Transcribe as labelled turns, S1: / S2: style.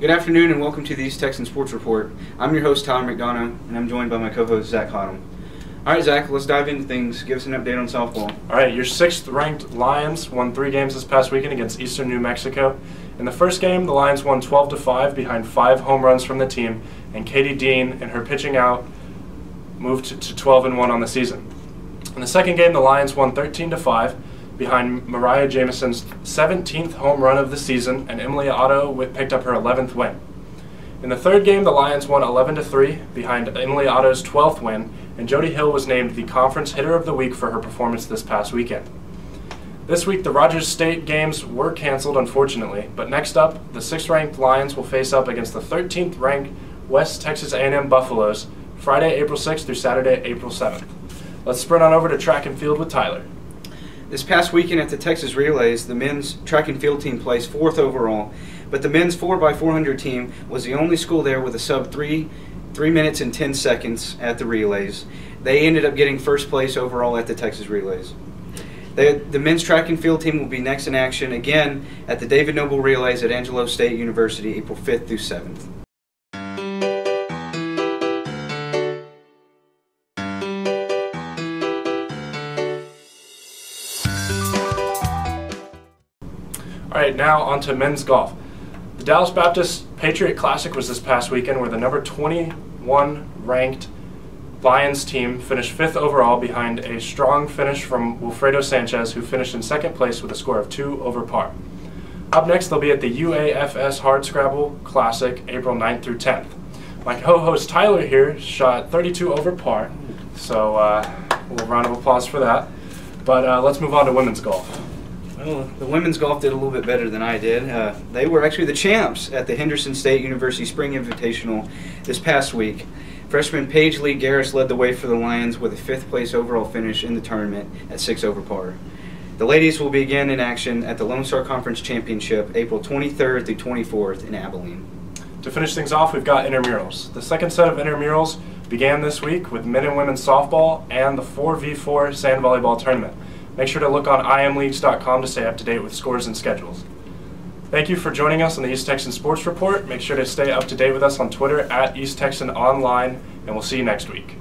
S1: Good afternoon and welcome to the East Texan Sports Report. I'm your host, Tyler McDonough, and I'm joined by my co-host, Zach Cottam. All right, Zach, let's dive into things. Give us an update on softball.
S2: All right, your 6th-ranked Lions won 3 games this past weekend against Eastern New Mexico. In the first game, the Lions won 12-5 behind 5 home runs from the team, and Katie Dean and her pitching out moved to 12-1 on the season. In the second game, the Lions won 13-5 behind Mariah Jameson's 17th home run of the season, and Emily Otto picked up her 11th win. In the third game, the Lions won 11-3 behind Emily Otto's 12th win, and Jody Hill was named the Conference Hitter of the Week for her performance this past weekend. This week, the Rogers State games were canceled, unfortunately, but next up, the 6th-ranked Lions will face up against the 13th-ranked West Texas A&M Buffaloes Friday, April 6th through Saturday, April 7th. Let's sprint on over to track and field with Tyler.
S1: This past weekend at the Texas Relays, the men's track and field team placed 4th overall, but the men's 4x400 team was the only school there with a sub 3 minutes and 10 seconds at the Relays. They ended up getting 1st place overall at the Texas Relays. The men's track and field team will be next in action again at the David Noble Relays at Angelo State University, April 5th through 7th.
S2: All right, now on to men's golf. The Dallas Baptist Patriot Classic was this past weekend, where the number 21 ranked Lions team finished 5th overall behind a strong finish from Wilfredo Sanchez, who finished in 2nd place with a score of 2 over par. Up next, they'll be at the UAFS Hardscrabble Classic, April 9th through 10th. My co-host Tyler here shot 32 over par, so a little round of applause for that. But let's move on to women's golf.
S1: Well, the women's golf did a little bit better than I did. They were actually the champs at the Henderson State University Spring Invitational this past week. Freshman Paige Lee Garris led the way for the Lions with a 5th place overall finish in the tournament at 6 over par. The ladies will begin in action at the Lone Star Conference Championship April 23rd through 24th in Abilene.
S2: To finish things off, we've got intramurals. The second set of intramurals began this week with men and women's softball and the 4v4 sand volleyball tournament. Make sure to look on imleagues.com to stay up to date with scores and schedules. Thank you for joining us on the East Texan Sports Report. Make sure to stay up to date with us on Twitter at East Texan Online, and we'll see you next week.